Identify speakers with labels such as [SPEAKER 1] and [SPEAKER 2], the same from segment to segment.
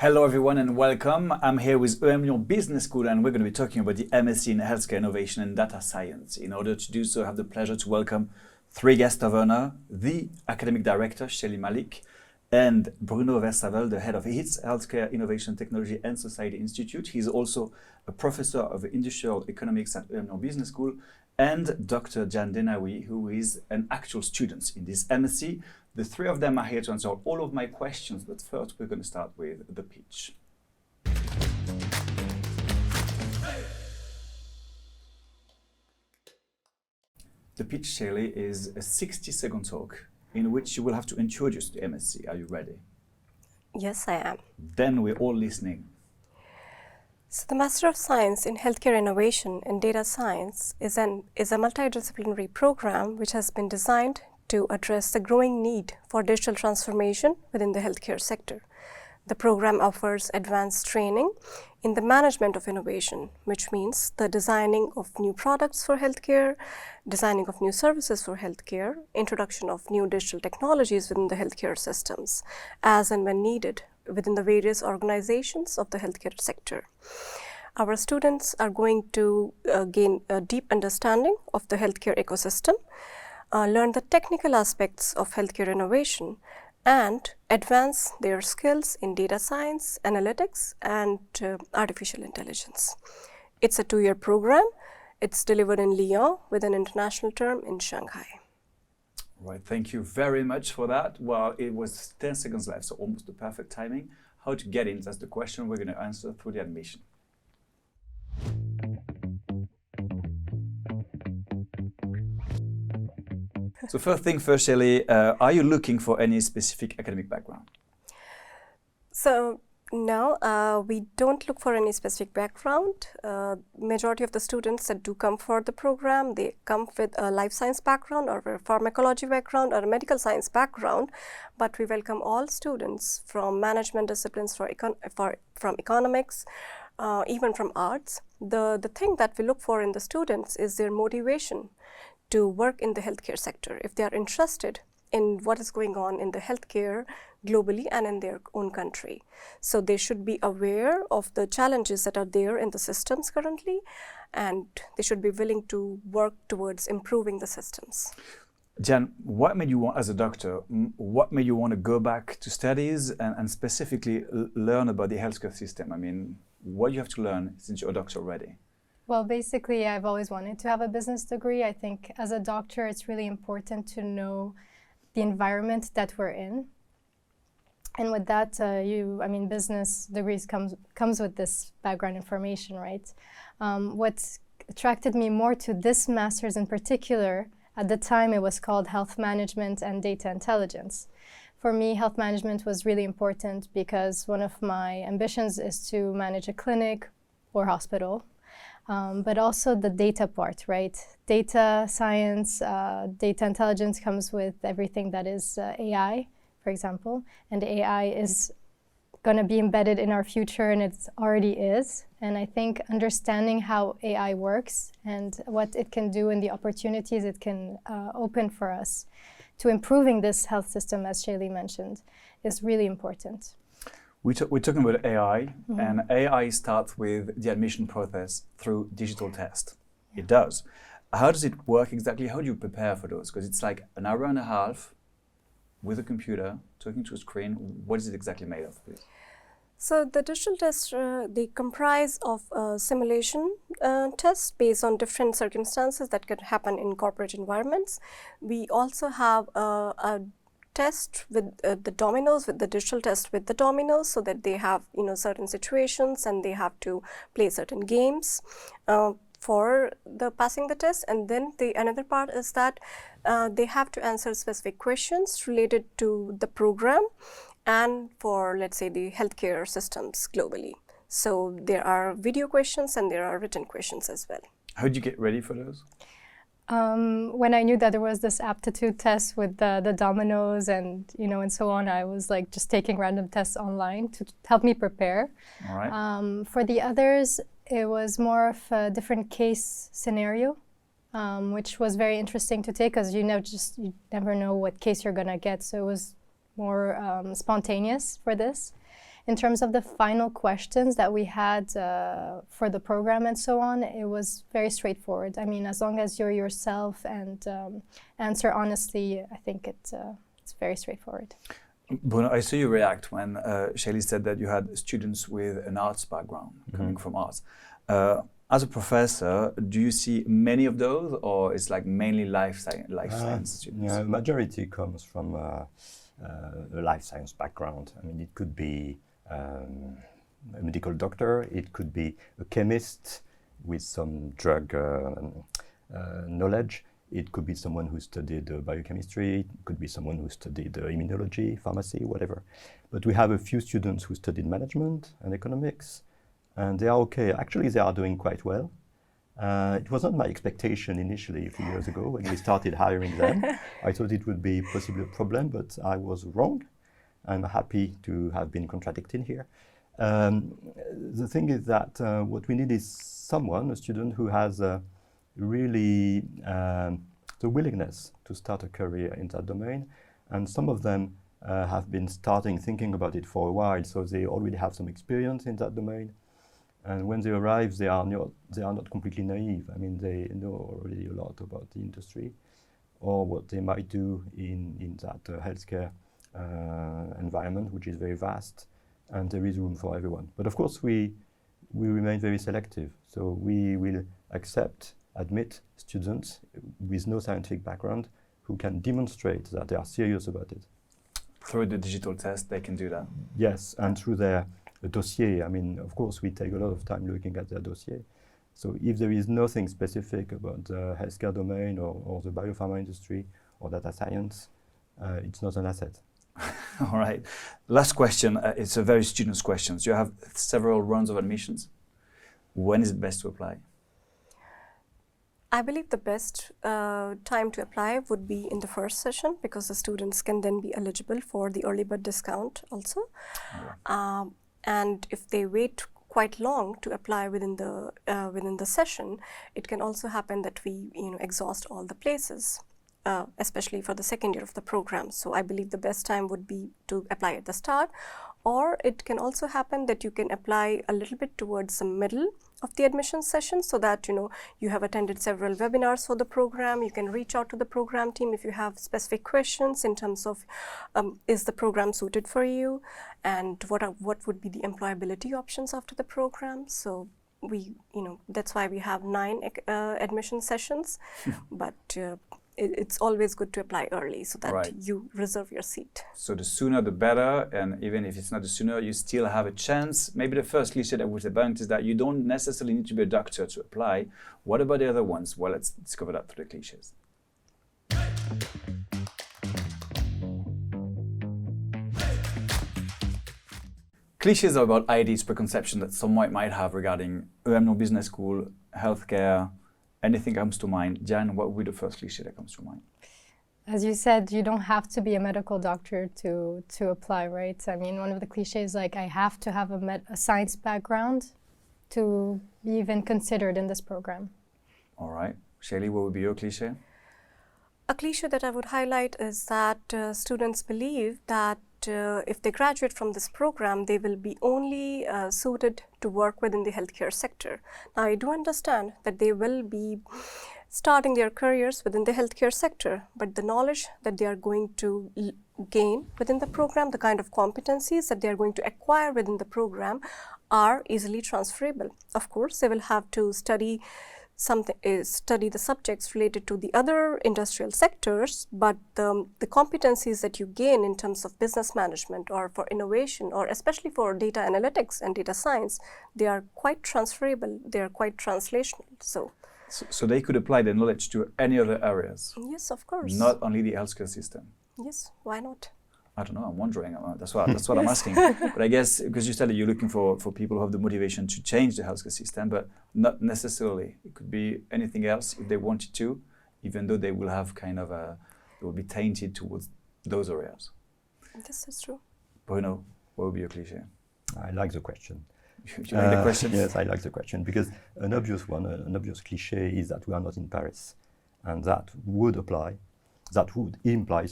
[SPEAKER 1] Hello everyone and welcome. I'm here with emlyon Business School and we're going to be talking about the MSc in Healthcare Innovation and Data Science. In order to do so, I have the pleasure to welcome three guests of honor: the Academic Director, Shelly Malik, and Bruno Versavel, the head of HITS, Healthcare Innovation Technology and Society Institute. He's also a professor of industrial economics at emlyon Business School, and Dr. Jan Denawi, who is an actual student in this MSc. The three of them are here to answer all of my questions, but first we're going to start with the pitch. The pitch, Shelly, is a 60-second talk in which you will have to introduce the MSc. Are you ready?
[SPEAKER 2] Yes, I am.
[SPEAKER 1] Then we're all listening.
[SPEAKER 2] So the Master of Science in Healthcare Innovation and Data Science is a multidisciplinary program which has been designed to address the growing need for digital transformation within the healthcare sector. The program offers advanced training in the management of innovation, which means the designing of new products for healthcare, designing of new services for healthcare, introduction of new digital technologies within the healthcare systems, as and when needed within the various organizations of the healthcare sector. Our students are going to gain a deep understanding of the healthcare ecosystem, learn the technical aspects of healthcare innovation, and advance their skills in data science, analytics, and artificial intelligence. It's a 2-year program. It's delivered in Lyon with an international term in Shanghai.
[SPEAKER 1] Right, thank you very much for that. Well, it was 10 seconds left, so almost the perfect timing. How to get in, that's the question we're going to answer through the admission. So first thing first, Shelly, are you looking for any specific academic background?
[SPEAKER 2] So no, we don't look for any specific background. Majority of the students that do come for the program, they come with a life science background or a pharmacology background or a medical science background, but we welcome all students from management disciplines, from economics, even from arts. The thing that we look for in the students is their motivation to work in the healthcare sector, if they are interested in what is going on in the healthcare globally and in their own country. So they should be aware of the challenges that are there in the systems currently, and they should be willing to work towards improving the systems.
[SPEAKER 1] Jan, what made you want, as a doctor, what made you want to go back to studies and specifically learn about the healthcare system? I mean, what do you have to learn since you're a doctor already?
[SPEAKER 3] Well, basically, I've always wanted to have a business degree. I think as a doctor, it's really important to know the environment that we're in. And with that, business degrees comes with this background information, right? What attracted me more to this master's in particular, at the time it was called Health Management and Data Intelligence. For me, health management was really important because one of my ambitions is to manage a clinic or hospital. But also the data part, right? Data science, data intelligence comes with everything that is AI, for example, and AI is going to be embedded in our future, and it already is. And I think understanding how AI works and what it can do and the opportunities it can open for us to improving this health system, as Shaylee mentioned, is really important.
[SPEAKER 1] We're talking about AI, and AI starts with the admission process through digital test. Yeah. It does. How does it work exactly? How do you prepare for those? Because it's like an hour and a half with a computer, talking to a screen. What is it exactly made of, please?
[SPEAKER 2] So the digital tests, they comprise of simulation tests based on different circumstances that could happen in corporate environments. We also have a test with the dominoes, with the digital test with the dominoes, so that they have certain situations and they have to play certain games for the passing the test. And then another part is that they have to answer specific questions related to the program and for, let's say, the healthcare systems globally. So there are video questions and there are written questions as well.
[SPEAKER 1] How did you get ready for those?
[SPEAKER 3] When I knew that there was this aptitude test with the dominoes and and so on, I was like just taking random tests online to help me prepare.
[SPEAKER 1] All right.
[SPEAKER 3] For the others, it was more of a different case scenario, which was very interesting to take because you never know what case you're gonna get. So it was more spontaneous for this. in terms of the final questions that we had for the program and so on, it was very straightforward. I mean, as long as you're yourself and answer honestly, I think it's very straightforward.
[SPEAKER 1] Bruno, I saw you react when Shaylee said that you had students with an arts background, coming from arts. As a professor, do you see many of those, or it's like mainly life science students?
[SPEAKER 4] Yeah, majority comes from a life science background. I mean, it could be a medical doctor, it could be a chemist with some drug knowledge. It could be someone who studied biochemistry, it could be someone who studied immunology, pharmacy, whatever. But we have a few students who studied management and economics, and they are okay. Actually, they are doing quite well. It was not my expectation initially a few years ago when we started hiring them. I thought it would be possibly a problem, but I was wrong. I'm happy to have been contradicted here. The thing is that what we need is someone, a student who has really the willingness to start a career in that domain, and some of them have been thinking about it for a while, so they already have some experience in that domain. And when they arrive, they are not completely naive. I mean, they know already a lot about the industry or what they might do in that healthcare environment, which is very vast, and there is room for everyone. But of course, we remain very selective, so we will admit students with no scientific background who can demonstrate that they are serious about it.
[SPEAKER 1] Through the digital test, they can do that? Yes,
[SPEAKER 4] and through their dossier. I mean, of course, we take a lot of time looking at their dossier. So if there is nothing specific about the healthcare domain or the biopharma industry or data science, it's not an asset.
[SPEAKER 1] All right. Last question. It's a very student's question. So you have several rounds of admissions. When is it best to apply?
[SPEAKER 2] I believe the best time to apply would be in the first session, because the students can then be eligible for the early bird discount also. Yeah. And if they wait quite long to apply within the session, it can also happen that we exhaust all the places, especially for the second year of the program. So I believe the best time would be to apply at the start, or it can also happen that you can apply a little bit towards the middle of the admission session, so that you have attended several webinars for the program. You can reach out to the program team if you have specific questions in terms of is the program suited for you, and what would be the employability options after the program. So that's why we have 9 admission sessions, but it's always good to apply early so that you reserve your seat.
[SPEAKER 1] So the sooner the better, and even if it's not the sooner, you still have a chance. Maybe the first cliché that we debunked is that you don't necessarily need to be a doctor to apply. What about the other ones? Well, let's discover that through the clichés. Clichés are about ideas, preconceptions that someone might have regarding emlyon Business School, healthcare. Anything comes to mind? Jan, what would be the first cliché that comes to mind?
[SPEAKER 3] As you said, you don't have to be a medical doctor to apply, right? I mean, one of the clichés, like, I have to have a science background to be even considered in this program.
[SPEAKER 1] All right. Shaylee, what would be your cliché?
[SPEAKER 2] A cliché that I would highlight is that students believe that if they graduate from this program, they will be only suited to work within the healthcare sector. Now, I do understand that they will be starting their careers within the healthcare sector, but the knowledge that they are going to gain within the program, the kind of competencies that they are going to acquire within the program are easily transferable. Of course, they will have to study the subjects related to the other industrial sectors, but the competencies that you gain in terms of business management or for innovation, or especially for data analytics and data science, they are quite transferable, they are quite translational.
[SPEAKER 1] So they could apply their knowledge to any other areas?
[SPEAKER 2] Yes, of course.
[SPEAKER 1] Not only the healthcare system?
[SPEAKER 2] Yes, why not?
[SPEAKER 1] I don't know, I'm wondering. That's what I'm asking. But I guess, because you said that you're looking for people who have the motivation to change the healthcare system, but not necessarily. It could be anything else if they wanted to, even though they will have they will be tainted towards those areas.
[SPEAKER 2] This is true.
[SPEAKER 1] Bruno, what would be your cliché?
[SPEAKER 4] I like the question.
[SPEAKER 1] You like the question?
[SPEAKER 4] Yes, I like the question, because an obvious cliché is that we are not in Paris, and that would apply that would imply,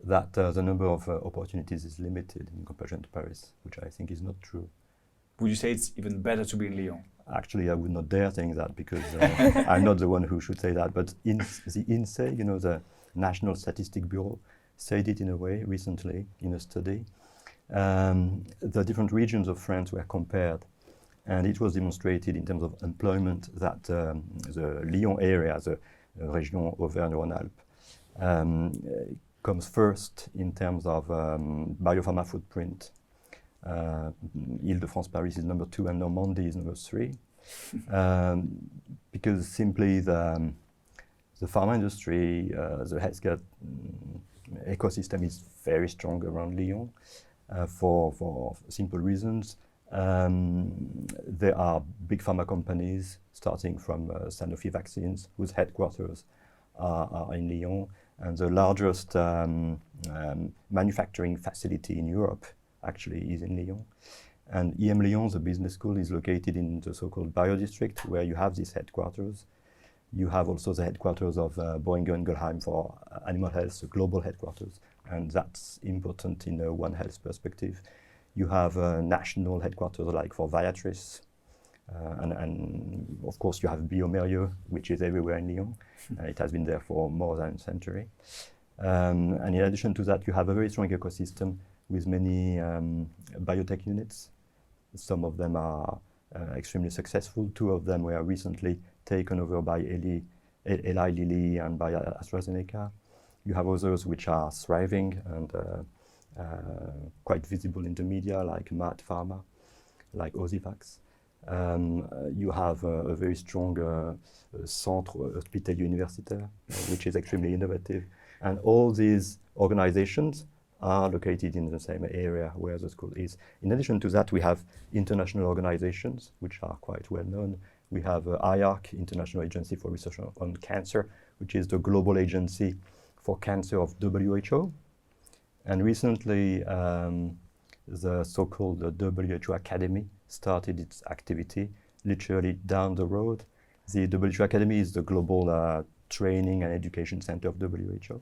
[SPEAKER 4] that the number of opportunities is limited in comparison to Paris, which I think is not true.
[SPEAKER 1] Would you say it's even better to be in Lyon?
[SPEAKER 4] Actually, I would not dare saying that because I'm not the one who should say that. But the INSEE, the National Statistic Bureau, said it in a way recently in a study. The different regions of France were compared, and it was demonstrated in terms of employment that the Lyon area, the Région Auvergne-Rhône-Alpes, comes first in terms of biopharma footprint. Ile-de-France Paris is number 2 and Normandy is number 3, because simply the pharma industry, the healthcare ecosystem is very strong around Lyon for simple reasons. There are big pharma companies starting from Sanofi Vaccines, whose headquarters are in Lyon, and the largest manufacturing facility in Europe actually is in Lyon. And emlyon, the business school, is located in the so-called bio-district where you have these headquarters. You have also the headquarters of Boehringer Ingelheim for animal health, the global headquarters, and that's important in a One Health perspective. You have national headquarters like for Viatris, and of course you have bioMérieux, which is everywhere in Lyon. It has been there for more than a century. And in addition to that, you have a very strong ecosystem with many biotech units. Some of them are extremely successful. 2 of them were recently taken over by Eli Lilly and by AstraZeneca. You have others which are thriving and quite visible in the media, like Mad Pharma, like Osivax. You have a very strong Centre Hospitalier Universitaire, which is extremely innovative. And all these organizations are located in the same area where the school is. In addition to that, we have international organizations, which are quite well known. We have IARC, International Agency for Research on Cancer, which is the global agency for cancer of WHO. And recently, the so-called WHO Academy started its activity literally down the road. The WHO Academy is the global training and education center of WHO.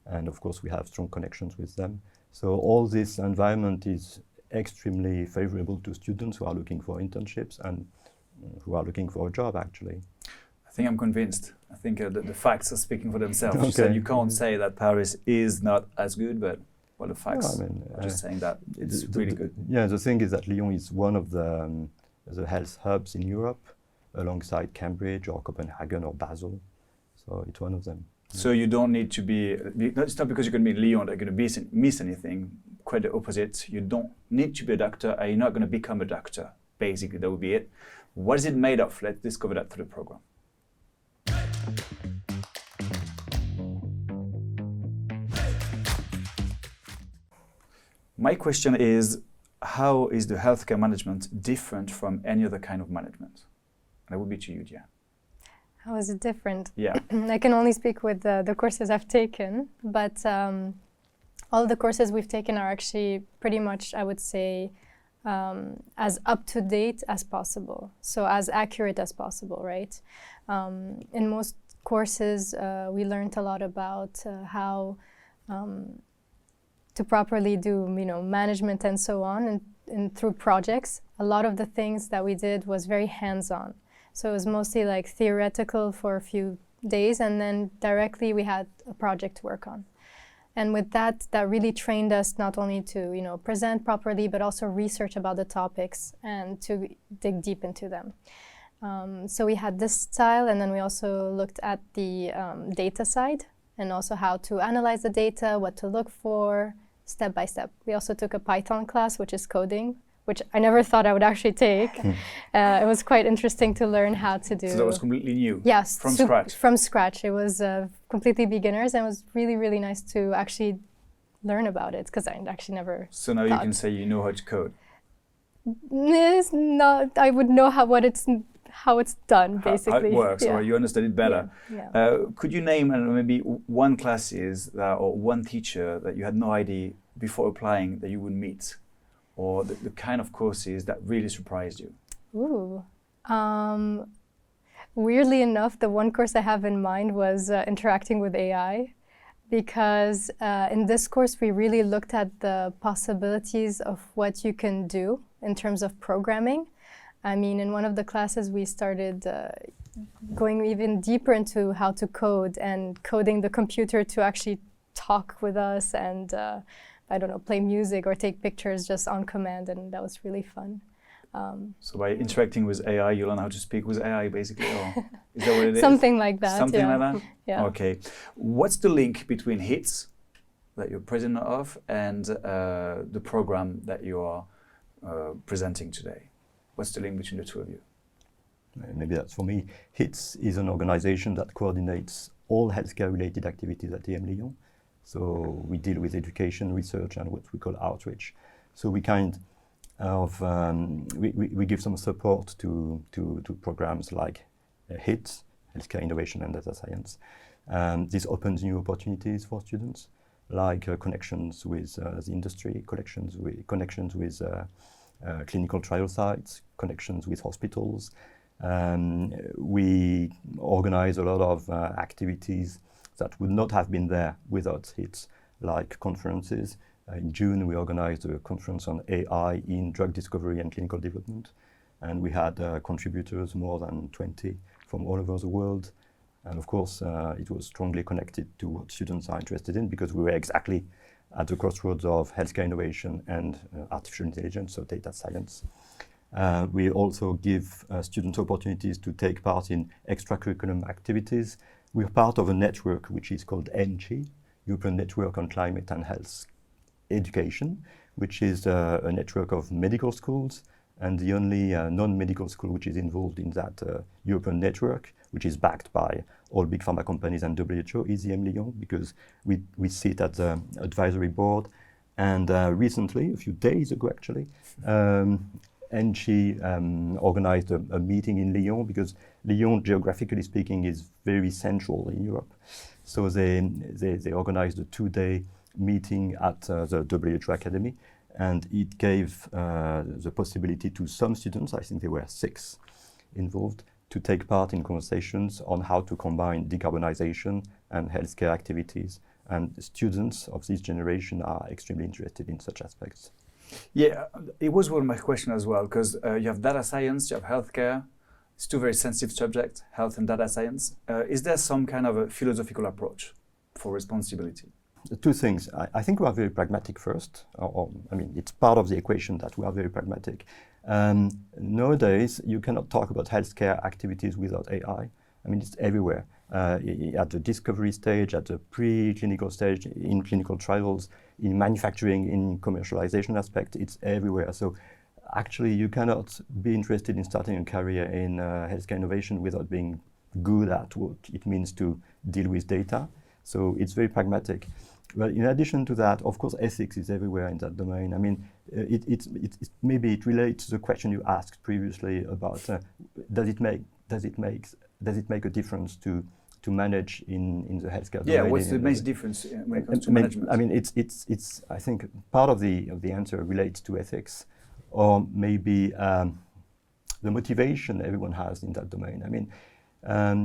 [SPEAKER 4] And of course, we have strong connections with them. So all this environment is extremely favorable to students who are looking for internships and who are looking for a job, actually.
[SPEAKER 1] I think I'm convinced. I think the facts are speaking for themselves.
[SPEAKER 4] Okay.
[SPEAKER 1] You said you can't say that Paris is not as good, but well, the facts are just saying that it's really good.
[SPEAKER 4] Yeah, the thing is that Lyon is one of the health hubs in Europe, alongside Cambridge or Copenhagen or Basel. So it's one of them.
[SPEAKER 1] So you don't need to be, it's not because you're going to be in Lyon that you're going to miss anything, quite the opposite. You don't need to be a doctor and you're not going to become a doctor. Basically, that would be it. What is it made of? Let's discover that through the program. My question is, how is the healthcare management different from any other kind of management? That would be to you, Dia.
[SPEAKER 3] How is it different?
[SPEAKER 1] Yeah.
[SPEAKER 3] I can only speak with the courses I've taken, but all the courses we've taken are actually pretty much, I would say, as up-to-date as possible, so as accurate as possible, right? In most courses, we learned a lot about how to properly do, management and so on, and through projects. A lot of the things that we did was very hands-on. So it was mostly like theoretical for a few days, and then directly we had a project to work on. And with that really trained us not only to, present properly, but also research about the topics and to dig deep into them. So we had this style, and then we also looked at the data side, and also how to analyze the data, what to look for, step by step. We also took a Python class, which is coding, which I never thought I would actually take. It was quite interesting to learn how to do.
[SPEAKER 1] So that was completely new?
[SPEAKER 3] Yes.
[SPEAKER 1] From scratch?
[SPEAKER 3] From scratch. It was completely beginners, and it was really, really nice to actually learn about it, because I actually never
[SPEAKER 1] So now you can say you know how to code?
[SPEAKER 3] It's not, I would know how it's done, basically.
[SPEAKER 1] How it works, or you understand it better.
[SPEAKER 3] Yeah.
[SPEAKER 1] Could you name maybe one classes or one teacher that you had no idea before applying that you would meet? Or the kind of courses that really surprised you?
[SPEAKER 3] Ooh. Weirdly enough, the one course I have in mind was interacting with AI. because in this course we really looked at the possibilities of what you can do in terms of programming. I mean, in one of the classes we started going even deeper into how to code and coding the computer to actually talk with us and I don't know, play music or take pictures just on command, and that was really fun.
[SPEAKER 1] So by interacting with AI, you learn how to speak with AI, basically, or is that what it is?
[SPEAKER 3] Something like that.
[SPEAKER 1] Something like that?
[SPEAKER 3] Yeah.
[SPEAKER 1] Okay. What's the link between HITS, that you're president of, and the program that you are presenting today? What's the link between the two of you?
[SPEAKER 4] Maybe that's for me. HITS is an organization that coordinates all healthcare-related activities at the emlyon. So we deal with education, research, and what we call outreach. So we kind of we give some support to programs like HITS, Healthcare Innovation and Data Science. This opens new opportunities for students, like connections with the industry, connections with clinical trial sites, connections with hospitals. We organize a lot of activities that would not have been there without HITS, like conferences. In June, we organized a conference on AI in drug discovery and clinical development. And we had contributors, more than 20, from all over the world. And of course, it was strongly connected to what students are interested in, because we were exactly at the crossroads of healthcare innovation and artificial intelligence, so data science. We also give students opportunities to take part in extracurricular activities. We're part of a network which is called ENCHI, European Network on Climate and Health Education, which is a network of medical schools, and the only non-medical school which is involved in that European network, which is backed by all big pharma companies and WHO, is the emlyon, because we sit at the advisory board. And recently, a few days ago actually, ENCHI organized a meeting in Lyon, because Lyon, geographically speaking, is very central in Europe. So they organized a 2-day meeting at the WHO Academy, and it gave the possibility to some students, I think there were 6 involved, to take part in conversations on how to combine decarbonization and healthcare activities. And students of this generation are extremely interested in such aspects.
[SPEAKER 1] Yeah, it was one of my questions as well, because you have data science, you have healthcare. It's 2 very sensitive subjects, health and data science. Is there some kind of a philosophical approach for responsibility?
[SPEAKER 4] 2 things. I think we are very pragmatic first. I mean, it's part of the equation that we are very pragmatic. Nowadays, you cannot talk about healthcare activities without AI. I mean, it's everywhere. At the discovery stage, at the pre-clinical stage, in clinical trials, in manufacturing, in commercialization aspect, it's everywhere. So actually, you cannot be interested in starting a career in healthcare innovation without being good at what it means to deal with data. So it's very pragmatic. Well, in addition to that, of course, ethics is everywhere in that domain. I mean, maybe it relates to the question you asked previously about does it make a difference to manage in the healthcare domain?
[SPEAKER 1] Yeah, what's the main difference when it comes to management?
[SPEAKER 4] I mean, it's I think part of the answer relates to ethics, or maybe the motivation everyone has in that domain. I mean,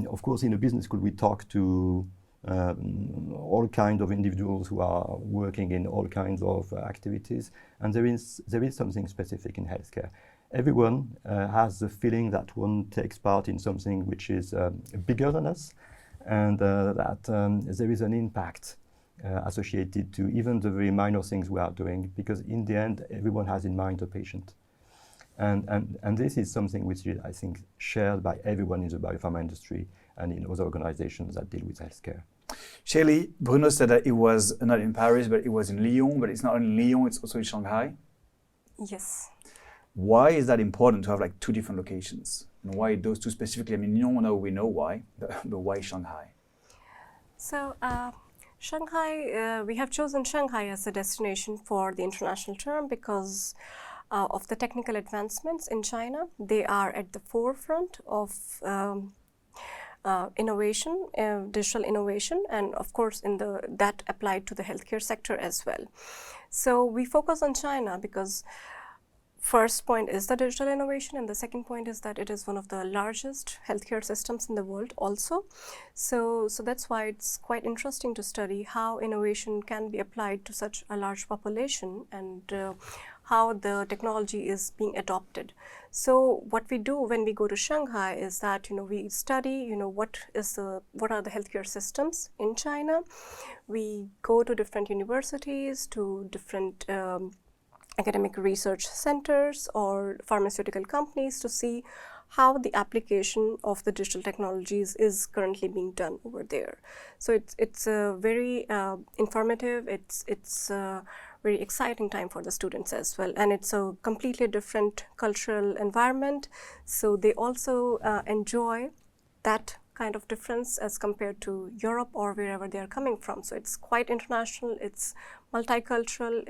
[SPEAKER 4] of course, in a business school, we talk to all kinds of individuals who are working in all kinds of activities, and there is something specific in healthcare. Everyone has the feeling that one takes part in something which is bigger than us, and that there is an impact associated to even the very minor things we are doing, because in the end, everyone has in mind the patient. And this is something which is, I think, shared by everyone in the biopharma industry and in other organizations that deal with healthcare.
[SPEAKER 1] Shaylee, Bruno said that it was not in Paris, but it was in Lyon, but it's not only in Lyon, it's also in Shanghai.
[SPEAKER 2] Yes.
[SPEAKER 1] Why is that important to have like 2 different locations? And why those 2 specifically? I mean, Lyon, we know why, but why Shanghai?
[SPEAKER 2] So Shanghai, we have chosen Shanghai as a destination for the international term because of the technical advancements in China. They are at the forefront of innovation, digital innovation, and of course that applied to the healthcare sector as well. So we focus on China because first point is the digital innovation, and the second point is that it is one of the largest healthcare systems in the world also. So that's why it's quite interesting to study how innovation can be applied to such a large population, and how the technology is being adopted. So what we do when we go to Shanghai is that we study what are the healthcare systems in China. We go to different universities, to different academic research centers or pharmaceutical companies to see how the application of the digital technologies is currently being done over there. So it's a very informative, it's a very exciting time for the students as well, and it's a completely different cultural environment, so they also enjoy that kind of difference as compared to Europe or wherever they are coming from. So it's quite international, it's multicultural,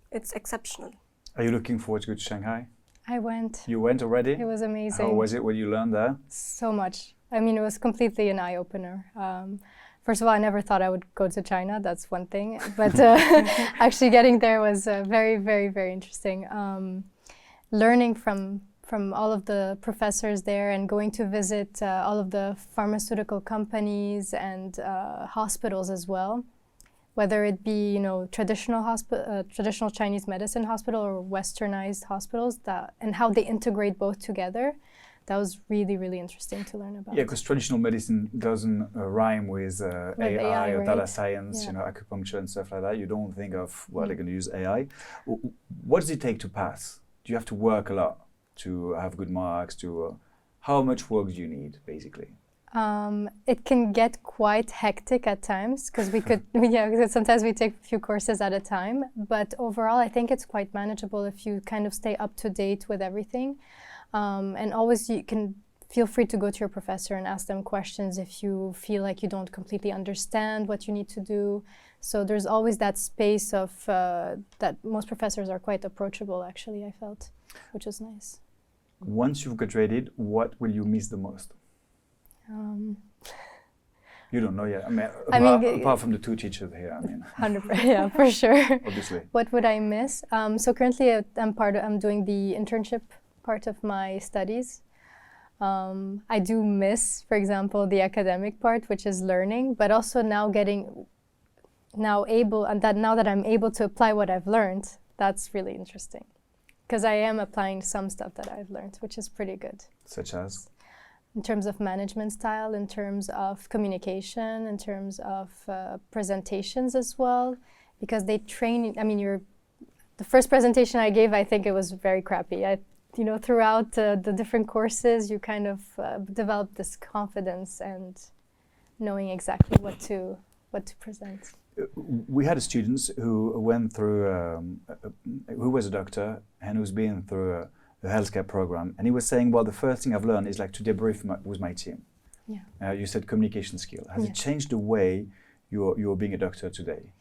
[SPEAKER 2] it's exceptional.
[SPEAKER 1] Are you looking forward to go to Shanghai?
[SPEAKER 3] I went.
[SPEAKER 1] You went already?
[SPEAKER 3] It was amazing.
[SPEAKER 1] How was it? What you learned there?
[SPEAKER 3] So much. I mean, it was completely an eye-opener. First of all, I never thought I would go to China. That's one thing. But actually getting there was very, very, very interesting. Learning from all of the professors there and going to visit all of the pharmaceutical companies and hospitals as well. Whether it be, traditional Chinese medicine hospital or westernized hospitals, and how they integrate both together, that was really, really interesting to learn about.
[SPEAKER 1] Yeah, because traditional medicine doesn't rhyme with AI or
[SPEAKER 3] right?
[SPEAKER 1] data science,
[SPEAKER 3] Yeah.
[SPEAKER 1] acupuncture and stuff like that. You don't think of, well, they're going to use AI. What does it take to pass? Do you have to work a lot to have good marks? How much work do you need, basically?
[SPEAKER 3] It can get quite hectic at times because sometimes we take a few courses at a time, but overall I think it's quite manageable if you kind of stay up to date with everything. And always you can feel free to go to your professor and ask them questions if you feel like you don't completely understand what you need to do. So there's always that space of that most professors are quite approachable, actually, I felt, which was nice.
[SPEAKER 1] Once you've graduated, what will you miss the most? You don't know yet. Apart from the two teachers here,
[SPEAKER 3] 100%, yeah, for sure.
[SPEAKER 1] Obviously.
[SPEAKER 3] What would I miss? So currently, I'm doing the internship part of my studies. I do miss, for example, the academic part, which is learning, but also now now that I'm able to apply what I've learned, that's really interesting, because I am applying some stuff that I've learned, which is pretty good.
[SPEAKER 1] Such as?
[SPEAKER 3] In terms of management style, in terms of communication, in terms of presentations as well, because they train. The first presentation I gave, I think it was very crappy. Throughout the different courses, you kind of develop this confidence and knowing exactly what to present.
[SPEAKER 1] We had students who went through, who was a doctor and who's been through a healthcare program, and he was saying, well, the first thing I've learned is to debrief with my team. Yeah. You said communication skill. Has it changed the way you're being a doctor today?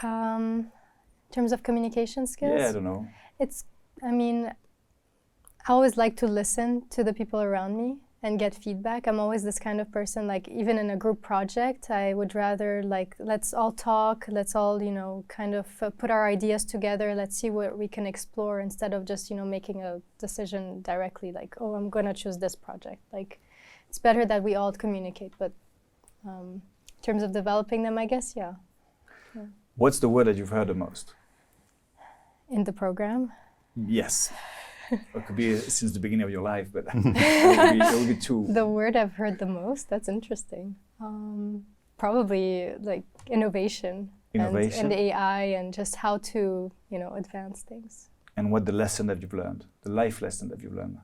[SPEAKER 3] In terms of communication skills?
[SPEAKER 1] Yeah, I don't know.
[SPEAKER 3] I always like to listen to the people around me and get feedback. I'm always this kind of person, even in a group project, I would rather let's all talk, let's all, kind of put our ideas together, let's see what we can explore, instead of just, making a decision directly, oh, I'm gonna choose this project. It's better that we all communicate, but in terms of developing them, I guess, yeah.
[SPEAKER 1] What's the word that you've heard the most?
[SPEAKER 3] In the program?
[SPEAKER 1] Yes. It could be since the beginning of your life, but it will be two.
[SPEAKER 3] The word I've heard the most? That's interesting. Probably innovation. And AI, and just how to, advance things.
[SPEAKER 1] And what the lesson that you've learned, the life lesson that you've learned?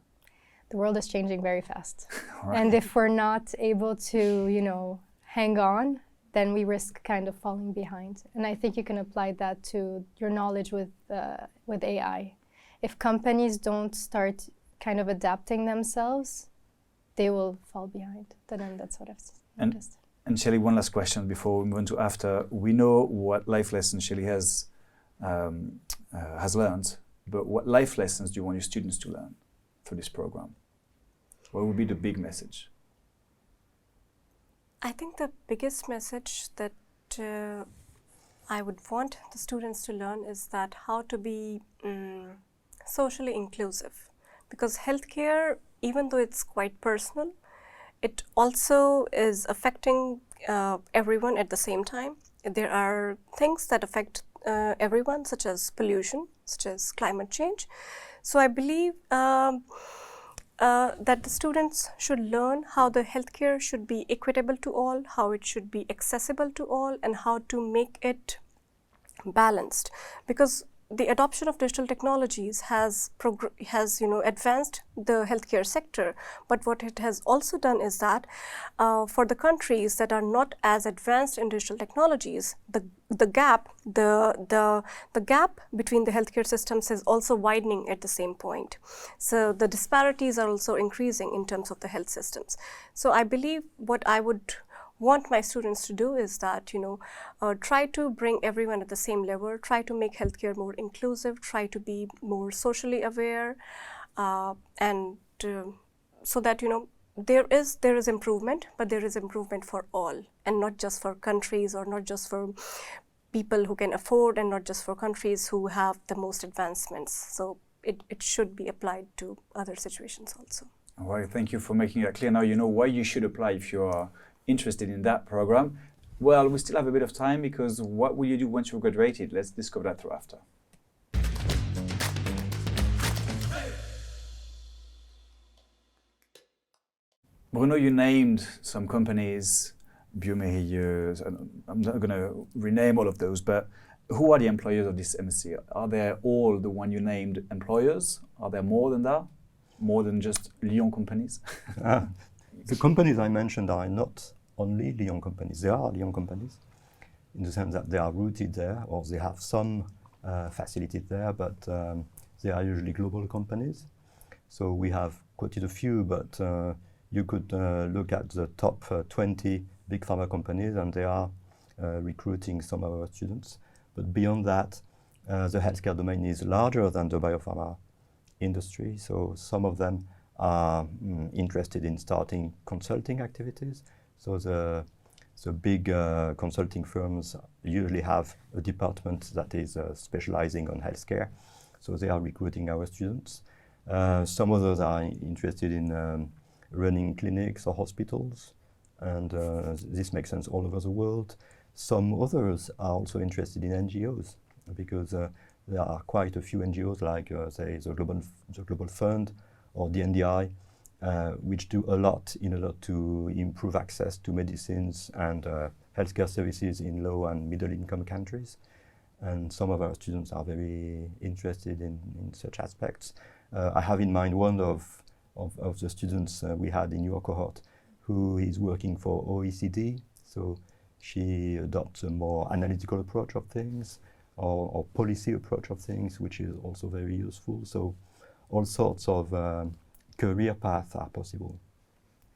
[SPEAKER 3] The world is changing very fast.
[SPEAKER 1] Right.
[SPEAKER 3] And if we're not able to, hang on, then we risk kind of falling behind. And I think you can apply that to your knowledge with AI. If companies don't start kind of adapting themselves, they will fall behind. Then that's what I've noticed.
[SPEAKER 1] And Shelly, one last question before we move on to after. We know what life lessons Shelly has learned, but what life lessons do you want your students to learn through this program? What would be the big message?
[SPEAKER 2] I think the biggest message that I would want the students to learn is that how to be socially inclusive, because healthcare, even though it's quite personal, it also is affecting everyone at the same time. There are things that affect everyone, such as pollution, such as climate change. So I believe that the students should learn how the healthcare should be equitable to all, how it should be accessible to all, and how to make it balanced, because the adoption of digital technologies has advanced the healthcare sector, but what it has also done is that for the countries that are not as advanced in digital technologies, the gap between the healthcare systems is also widening at the same point. So the disparities are also increasing in terms of the health systems. So I believe what I would want my students to do is that, try to bring everyone at the same level, try to make healthcare more inclusive, try to be more socially aware, and so that, there is improvement, but there is improvement for all, and not just for countries, or not just for people who can afford, and not just for countries who have the most advancements. So it should be applied to other situations also.
[SPEAKER 1] All right, thank you for making that clear. Now you know why you should apply if you are interested in that program. Well, we still have a bit of time, because what will you do once you've graduated? Let's discover that through after. Bruno, you named some companies, Biomerilleuse, and I'm not going to rename all of those, but who are the employers of this MSc? Are they all the one you named employers? Are there more than that? More than just Lyon companies?
[SPEAKER 4] The companies I mentioned are not only Lyon companies. They are Lyon companies in the sense that they are rooted there, or they have some facilities there, but they are usually global companies. So we have quoted a few, but you could look at the top 20 big pharma companies, and they are recruiting some of our students. But beyond that, the healthcare domain is larger than the biopharma industry. So some of them are interested in starting consulting activities. So the big consulting firms usually have a department that is specializing on healthcare. So they are recruiting our students. Some others are interested in running clinics or hospitals, and this makes sense all over the world. Some others are also interested in NGOs, because there are quite a few NGOs like, say, the Global Fund or the NDI, which do a lot in order to improve access to medicines and healthcare services in low and middle income countries. And some of our students are very interested in such aspects. I have in mind one of the students we had in your cohort who is working for OECD. So she adopts a more analytical approach of things, or policy approach of things, which is also very useful. So all sorts of career paths are possible.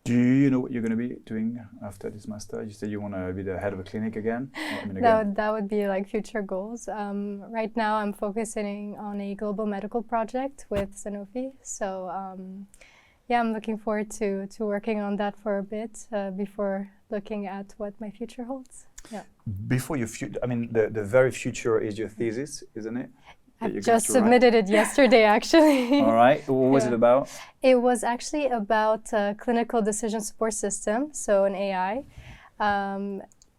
[SPEAKER 1] Do you know what you're going to be doing after this master? You said you want to be the head of a clinic again?
[SPEAKER 3] That would be like future goals. Right now I'm focusing on a global medical project with Sanofi. So yeah, I'm looking forward to working on that for a bit before looking at what my future holds. Yeah.
[SPEAKER 1] Before your future, I mean, the very future is your thesis, isn't it?
[SPEAKER 3] I just submitted it yesterday, actually.
[SPEAKER 1] All right. What was it about?
[SPEAKER 3] It was actually about a clinical decision support system, so an AI,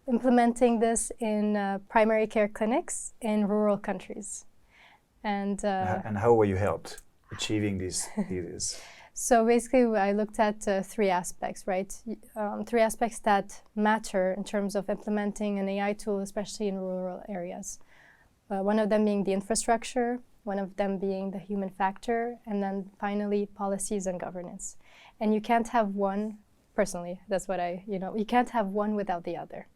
[SPEAKER 3] implementing this in primary care clinics in rural countries. And
[SPEAKER 1] how were you helped achieving this thesis?
[SPEAKER 3] So basically, I looked at three aspects, right? Three aspects that matter in terms of implementing an AI tool, especially in rural areas. One of them being the infrastructure, one of them being the human factor, and then finally policies and governance. And you can't have one, personally, that's what you can't have one without the other.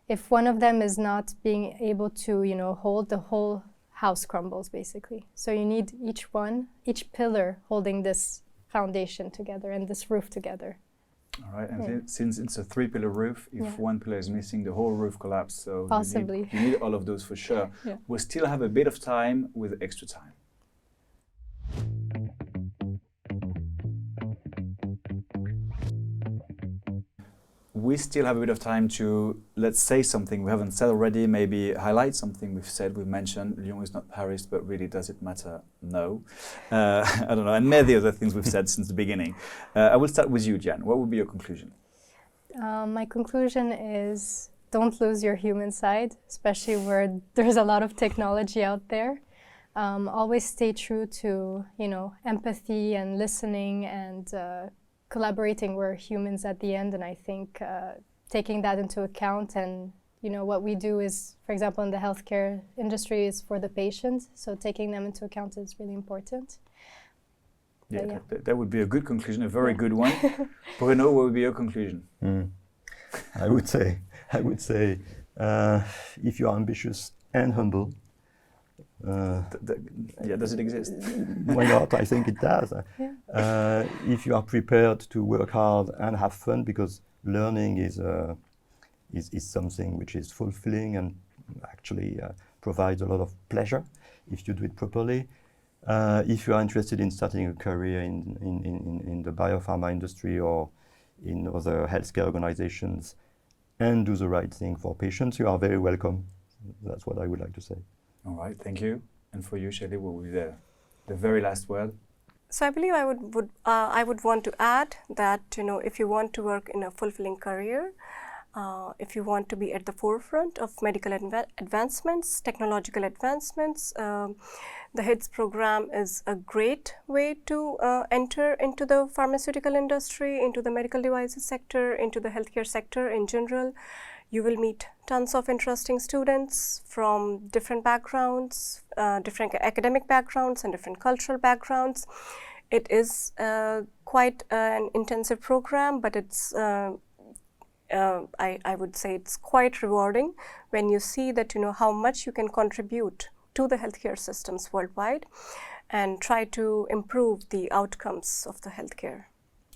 [SPEAKER 3] If one of them is not being able to, hold, the whole house crumbles, basically. So you need each pillar holding this foundation together and this roof together.
[SPEAKER 1] All right, and since it's a 3-pillar roof, if one pillar is missing, the whole roof collapses. So
[SPEAKER 3] possibly.
[SPEAKER 1] You need all of those for sure. Yeah. We still have a bit of time with extra time. we still have a bit of time to, let's say something we haven't said already, maybe highlight something we've said, we've mentioned. Lyon is not Paris, but really, does it matter? No. I don't know, and many other things we've said since the beginning. I will start with you, Jan. What would be your conclusion?
[SPEAKER 3] My conclusion is don't lose your human side, especially where there's a lot of technology out there. Always stay true to, empathy and listening and collaborating. We're humans at the end, and I think taking that into account and, what we do is, for example, in the healthcare industry is for the patient, so taking them into account is really important.
[SPEAKER 1] Yeah, that would be a good conclusion, a very good one. Bruno, what would be your conclusion?
[SPEAKER 4] I would say, if you are ambitious and humble,
[SPEAKER 1] does it exist?
[SPEAKER 4] Why not? I think it does. If you are prepared to work hard and have fun, because learning is something which is fulfilling and actually provides a lot of pleasure if you do it properly. If you are interested in starting a career in the biopharma industry or in other healthcare organizations and do the right thing for patients, you are very welcome. That's what I would like to say.
[SPEAKER 1] All right, thank you. And for you, Shelley, what would be the very last word?
[SPEAKER 2] So I believe I would want to add that, if you want to work in a fulfilling career, if you want to be at the forefront of medical advancements, technological advancements, the HITS program is a great way to enter into the pharmaceutical industry, into the medical devices sector, into the healthcare sector in general. You will meet tons of interesting students from different backgrounds, different academic backgrounds and different cultural backgrounds. It is quite an intensive program, but it's I would say it's quite rewarding when you see that how much you can contribute to the healthcare systems worldwide and try to improve the outcomes of the healthcare.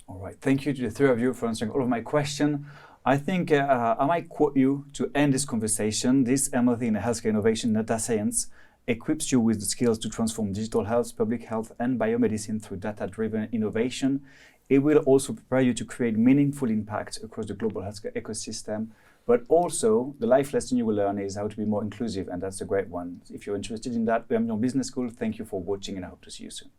[SPEAKER 1] All right, thank you to the three of you for answering all of my questions. I think I might quote you to end this conversation. This MLT in Healthcare Innovation Data Science equips you with the skills to transform digital health, public health, and biomedicine through data-driven innovation. It will also prepare you to create meaningful impact across the global healthcare ecosystem. But also, the life lesson you will learn is how to be more inclusive, and that's a great one. If you're interested in that, emlyon Business School, thank you for watching, and I hope to see you soon.